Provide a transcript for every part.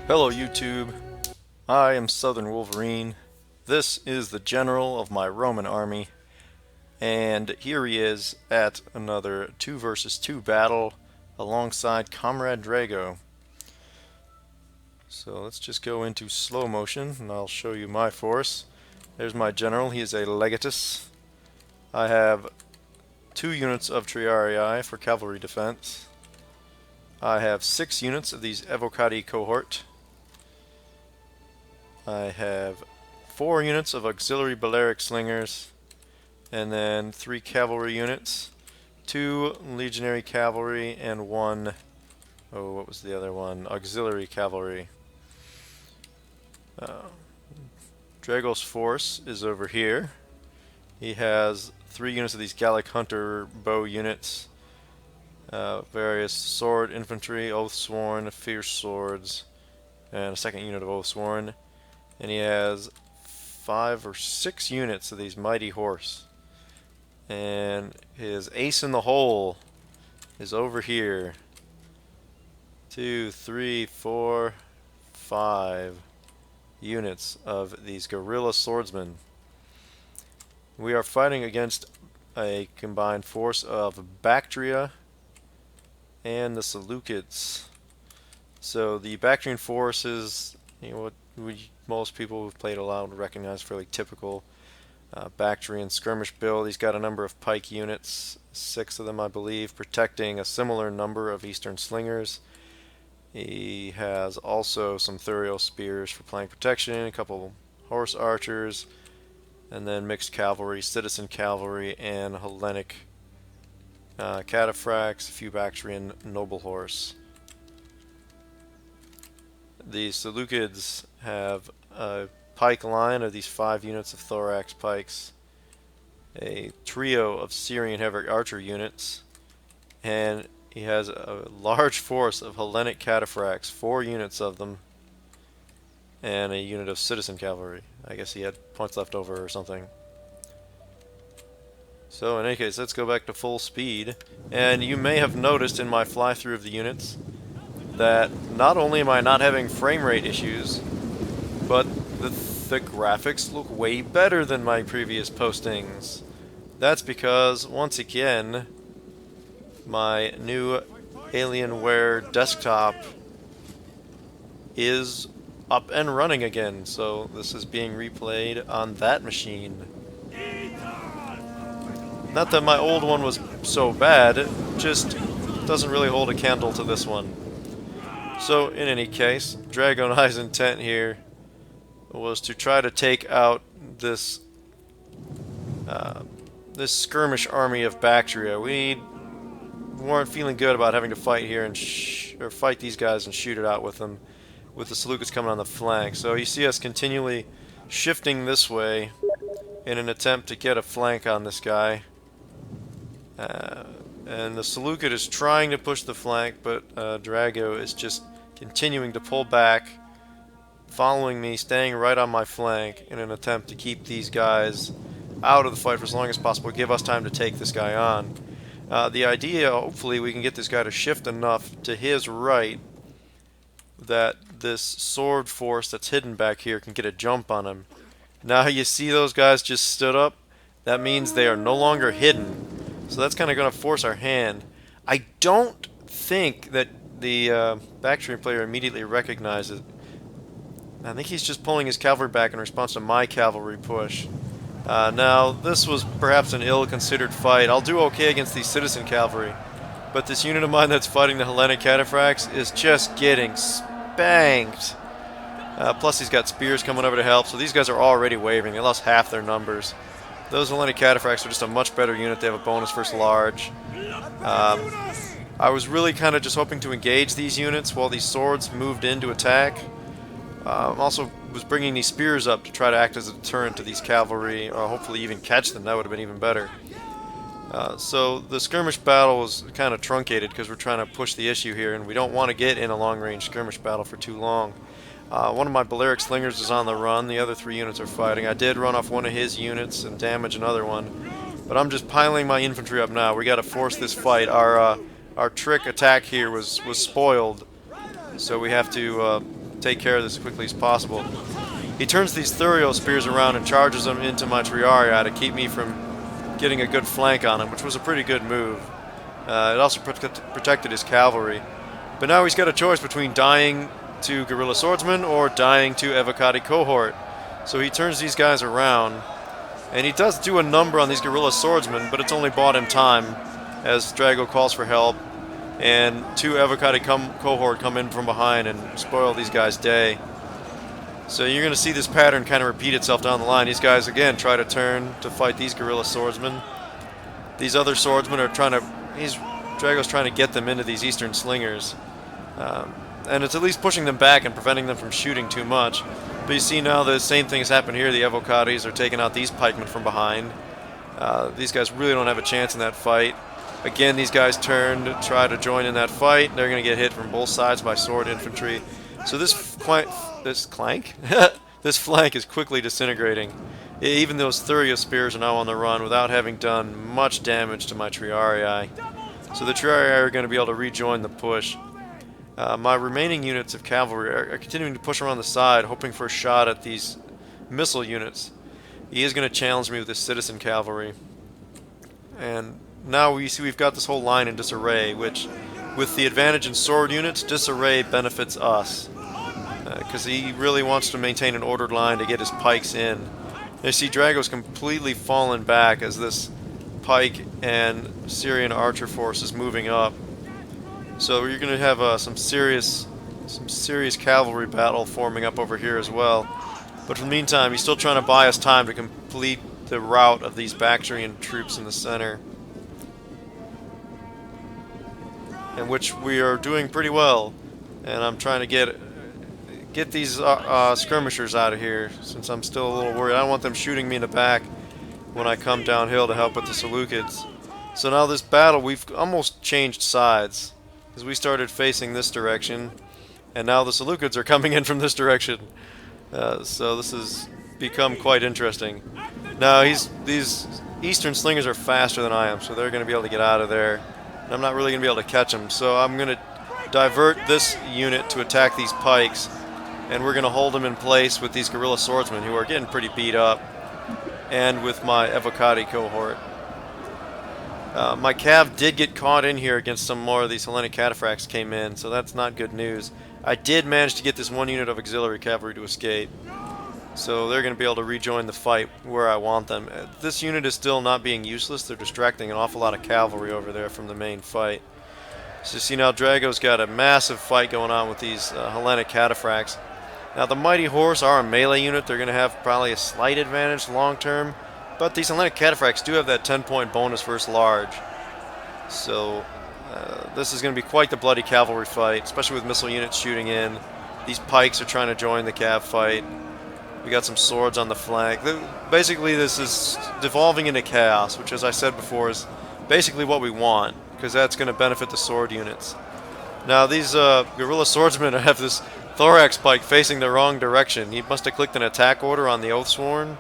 Hello YouTube, I am Southern Wolverine. This is the general of my Roman army, and here he is at another 2 versus 2 battle alongside Comrade Drago. So let's just go into slow motion and I'll show you my force. There's my general, he is a legatus. I have 2 units of Triarii for cavalry defense. I have 6 units of these Evocati cohort. I have 4 units of auxiliary Balearic slingers, and then 3 cavalry units, 2 legionary cavalry, and 1, oh, what was the other one? Auxiliary cavalry. Drago's force is over here. He has 3 units of these Gallic Hunter bow units, various sword infantry, Oathsworn, fierce swords, and a 2nd unit of Oathsworn. And he has 5 or 6 units of these mighty horse. And his ace in the hole is over here. 2, 3, 4, 5 units of these guerrilla swordsmen. We are fighting against a combined force of Bactria and the Seleucids. So the Bactrian force is, what most people who've played a lot would recognize, fairly typical Bactrian skirmish build. He's got a number of pike units, 6 of them I believe, protecting a similar number of eastern slingers. He has also some Thurio spears for flank protection, a couple horse archers, and then mixed cavalry, citizen cavalry, and Hellenic cataphracts, a few Bactrian noble horse. The Seleucids have a pike line of these 5 units of thorax pikes, a trio of Syrian heavy archer units, and he has a large force of Hellenic cataphracts, 4 units of them, and a unit of citizen cavalry. I guess he had points left over or something. So in any case, let's go back to full speed, and you may have noticed in my fly through of the units that not only am I not having frame rate issues, but the graphics look way better than my previous postings. That's because, once again, my new Alienware desktop is up and running again, so this is being replayed on that machine. Not that my old one was so bad, it just doesn't really hold a candle to this one. So, in any case, Drago and I's intent here was to try to take out this this skirmish army of Bactria. We weren't feeling good about having to fight here and fight these guys and shoot it out with them, with the Seleucids coming on the flank. So you see us continually shifting this way in an attempt to get a flank on this guy. And the Seleucid is trying to push the flank, but Drago is just continuing to pull back, following me, staying right on my flank in an attempt to keep these guys out of the fight for as long as possible, give us time to take this guy on. The idea, hopefully, we can get this guy to shift enough to his right that this sword force that's hidden back here can get a jump on him. Now you see those guys just stood up? That means they are no longer hidden. So that's kind of going to force our hand. I don't think that the Bactrian player immediately recognizes it. I think he's just pulling his cavalry back in response to my cavalry push. Now, this was perhaps an ill-considered fight. I'll do okay against these citizen cavalry, but this unit of mine that's fighting the Hellenic cataphracts is just getting spanked. Plus he's got spears coming over to help, so these guys are already wavering. They lost half their numbers. Those Hellenic cataphracts are just a much better unit. They have a bonus versus large. I was really kind of just hoping to engage these units while these swords moved in to attack. Also was bringing these spears up to try to act as a deterrent to these cavalry, or hopefully even catch them. That would have been even better. So the skirmish battle was kind of truncated because we're trying to push the issue here, and we don't want to get in a long-range skirmish battle for too long. One of my Balearic slingers is on the run. The other 3 units are fighting. I did run off one of his units and damage another one, but I'm just piling my infantry up now. We got to force this fight. Our trick attack here was spoiled, so we have to take care of this as quickly as possible. He turns these Thurio spears around and charges them into my Triarii to keep me from getting a good flank on him, which was a pretty good move. It also protected his cavalry. But now he's got a choice between dying to Guerrilla Swordsman or dying to Evocati Cohort. So he turns these guys around, and he does do a number on these Guerrilla Swordsmen, but it's only bought him time as Drago calls for help, and two Evocati Cohort come in from behind and spoil these guys' day. So you're going to see this pattern kind of repeat itself down the line. These guys, again, try to turn to fight these Guerrilla Swordsmen. These other swordsmen are trying to... Drago's trying to get them into these Eastern Slingers. And it's at least pushing them back and preventing them from shooting too much. But you see now the same thing has happened here. The Evocatis are taking out these pikemen from behind. These guys really don't have a chance in that fight. Again, these guys turn to try to join in that fight. They're going to get hit from both sides by sword infantry. So this flank is quickly disintegrating. Even those Thurio spears are now on the run without having done much damage to my Triarii. So the Triarii are going to be able to rejoin the push. My remaining units of cavalry are continuing to push around the side, hoping for a shot at these missile units. He is going to challenge me with his citizen cavalry. And now we see we've got this whole line in disarray, which, with the advantage in sword units, disarray benefits us. Because he really wants to maintain an ordered line to get his pikes in. You see Drago's completely fallen back as this pike and Syrian archer force is moving up. So you're going to have some serious cavalry battle forming up over here as well. But in the meantime, he's still trying to buy us time to complete the rout of these Bactrian troops in the center. In which we are doing pretty well. And I'm trying to get these skirmishers out of here, since I'm still a little worried. I don't want them shooting me in the back when I come downhill to help with the Seleucids. So now this battle, we've almost changed sides. Because we started facing this direction, and now the Seleucids are coming in from this direction. So this has become quite interesting. Now, these Eastern Slingers are faster than I am, so they're going to be able to get out of there. And I'm not really going to be able to catch them, so I'm going to divert this unit to attack these pikes, and we're going to hold them in place with these Guerrilla Swordsmen, who are getting pretty beat up, and with my Evocati Cohort. My cav did get caught in here against some more of these Hellenic cataphracts came in, so that's not good news. I did manage to get this one unit of auxiliary cavalry to escape, so they're going to be able to rejoin the fight where I want them. This unit is still not being useless. They're distracting an awful lot of cavalry over there from the main fight. So you see now Drago's got a massive fight going on with these Hellenic cataphracts. Now the Mighty Horse are a melee unit. They're going to have probably a slight advantage long term. But these Hellenic cataphracts do have that 10-point bonus versus large. So this is going to be quite the bloody cavalry fight, especially with missile units shooting in. These pikes are trying to join the cav fight. We got some swords on the flank. Basically this is devolving into chaos, which, as I said before, is basically what we want, because that's going to benefit the sword units. Now these Guerrilla Swordsmen have this thorax pike facing the wrong direction. He must have clicked an attack order on the Oathsworn.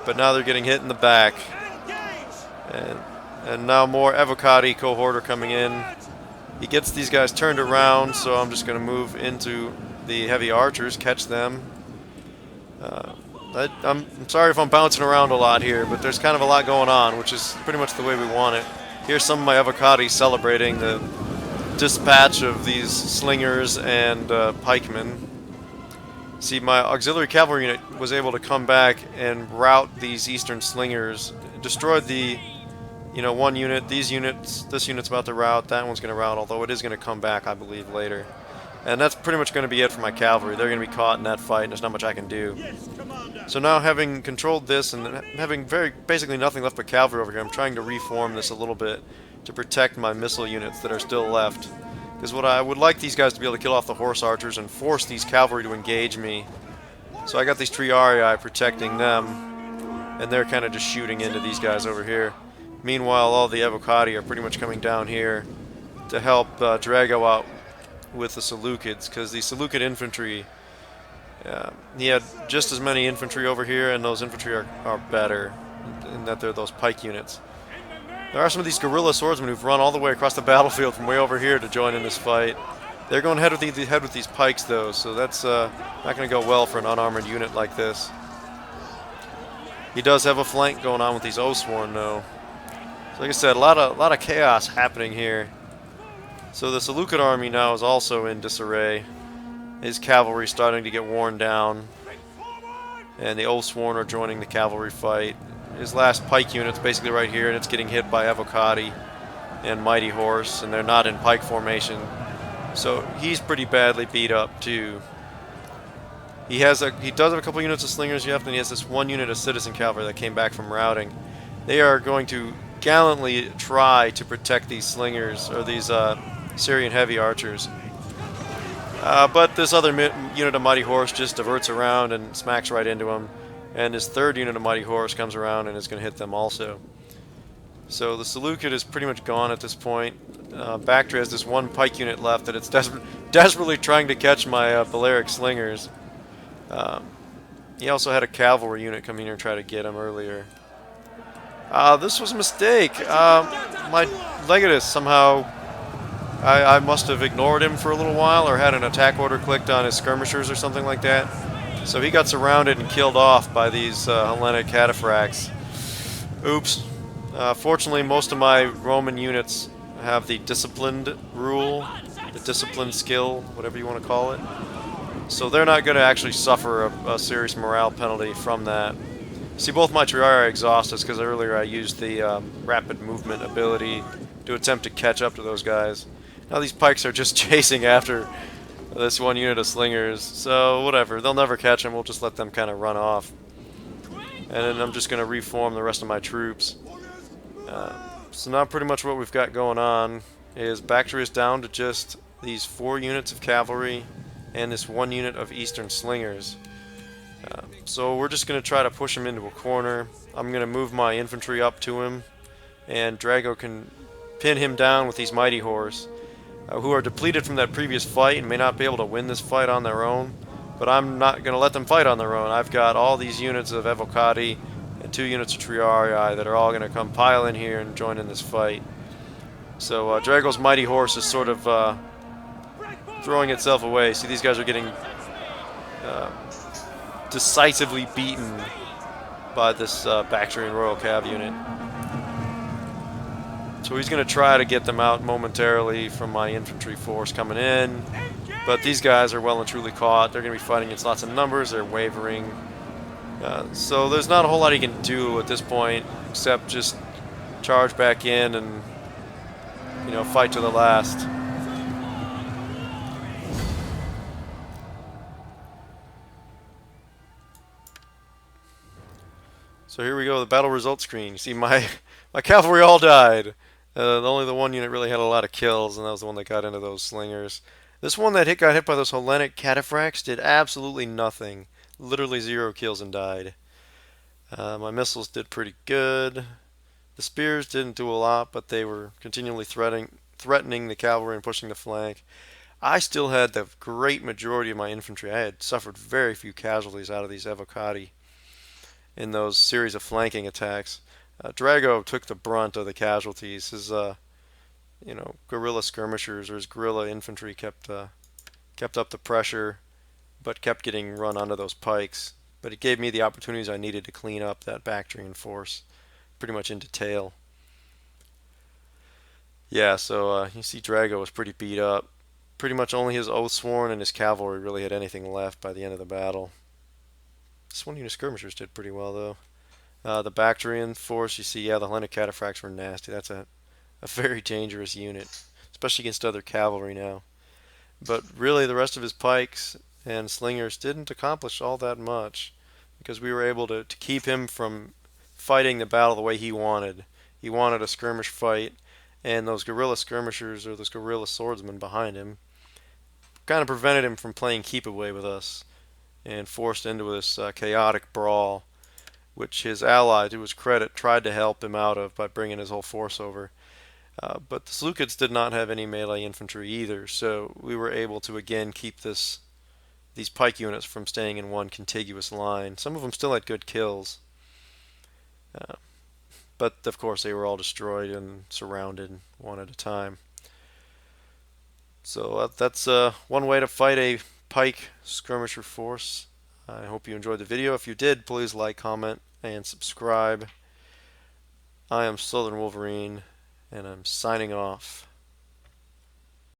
But now they're getting hit in the back. And now more Evocati Cohort are coming in. He gets these guys turned around, so I'm just going to move into the heavy archers, catch them. I'm sorry if I'm bouncing around a lot here, but there's kind of a lot going on, which is pretty much the way we want it. Here's some of my Evocati celebrating the dispatch of these slingers and pikemen. See, my auxiliary cavalry unit was able to come back and rout these Eastern Slingers. Destroyed the, one unit, these units, this unit's about to rout, that one's going to rout, although it is going to come back, I believe, later. And that's pretty much going to be it for my cavalry. They're going to be caught in that fight, and there's not much I can do. So now, having controlled this and having basically nothing left but cavalry over here, I'm trying to reform this a little bit to protect my missile units that are still left. Because what I would like these guys to be able to kill off the horse archers and force these cavalry to engage me. So I got these Triarii protecting them, and they're kind of just shooting into these guys over here. Meanwhile, all the Evocati are pretty much coming down here to help Drago out with the Seleucids, because the Seleucid infantry, he had just as many infantry over here, and those infantry are better in that they're those pike units. There are some of these Guerrilla Swordsmen who've run all the way across the battlefield from way over here to join in this fight. They're going head with these pikes though, so that's not going to go well for an unarmored unit like this. He does have a flank going on with these Oathsworn though. So like I said, a lot of chaos happening here. So the Seleucid army now is also in disarray. His cavalry starting to get worn down, and the Oathsworn are joining the cavalry fight. His last pike unit's basically right here, and it's getting hit by Avocati and Mighty Horse, and they're not in pike formation. So he's pretty badly beat up too. He does have a couple units of slingers left, and he has this one unit of citizen cavalry that came back from routing. They are going to gallantly try to protect these slingers, or these Syrian heavy archers. But this other unit of Mighty Horse just diverts around and smacks right into him. And his third unit of Mighty Horse comes around and is going to hit them also. So the Seleucid is pretty much gone at this point. Bactria has this one pike unit left that it's desperately trying to catch my Balearic slingers. He also had a cavalry unit come in here and try to get him earlier. This was a mistake. My Legatus somehow... I must have ignored him for a little while or had an attack order clicked on his skirmishers or something like that. So he got surrounded and killed off by these Hellenic cataphracts. Oops. Fortunately, most of my Roman units have the disciplined rule, the disciplined skill, whatever you want to call it. So they're not going to actually suffer a serious morale penalty from that. See, both my Triarii are exhausted because earlier I used the rapid movement ability to attempt to catch up to those guys. Now these pikes are just chasing after this one unit of slingers, so whatever. They'll never catch them. We'll just let them kind of run off. And then I'm just going to reform the rest of my troops. So now pretty much what we've got going on is Bactria is down to just these 4 units of cavalry and this 1 unit of eastern slingers. So we're just going to try to push him into a corner. I'm going to move my infantry up to him, and Drago can pin him down with these Mighty Horse, who are depleted from that previous fight and may not be able to win this fight on their own. But I'm not going to let them fight on their own. I've got all these units of Evocati and 2 units of Triarii that are all going to come pile in here and join in this fight. So Drago's Mighty Horse is sort of throwing itself away. See, these guys are getting decisively beaten by this Bactrian Royal Cav unit. So he's going to try to get them out momentarily from my infantry force coming in. But these guys are well and truly caught. They're going to be fighting against lots of numbers. They're wavering. So there's not a whole lot he can do at this point except just charge back in and, you know, fight to the last. So here we go, the battle results screen. You see my cavalry all died. Only the one unit really had a lot of kills, and that was the one that got into those slingers. This one that got hit by those Hellenic cataphracts did absolutely nothing. Literally 0 kills and died. My missiles did pretty good. The spears didn't do a lot, but they were continually threatening the cavalry and pushing the flank. I still had the great majority of my infantry. I had suffered very few casualties out of these Evocati in those series of flanking attacks. Drago took the brunt of the casualties. His, guerrilla skirmishers or his guerrilla infantry kept up the pressure, but kept getting run onto those pikes. But it gave me the opportunities I needed to clean up that Bactrian force, pretty much in detail. Yeah, so you see Drago was pretty beat up. Pretty much only his Oathsworn and his cavalry really had anything left by the end of the battle. This one unit of skirmishers did pretty well, though. The Bactrian force, you see, yeah, the Hellenic cataphracts were nasty. That's a very dangerous unit, especially against other cavalry now. But really, the rest of his pikes and slingers didn't accomplish all that much, because we were able to keep him from fighting the battle the way he wanted. He wanted a skirmish fight, and those guerrilla skirmishers, or those guerrilla swordsmen behind him, kind of prevented him from playing keep away with us, and forced into this chaotic brawl, which his ally, to his credit, tried to help him out of by bringing his whole force over. But the Seleucids did not have any melee infantry either, so we were able to again keep these pike units from staying in one contiguous line. Some of them still had good kills, but of course they were all destroyed and surrounded one at a time. So that's one way to fight a pike skirmisher force. I hope you enjoyed the video. If you did, please like, comment, and subscribe. I am Southern Wolverine, and I'm signing off.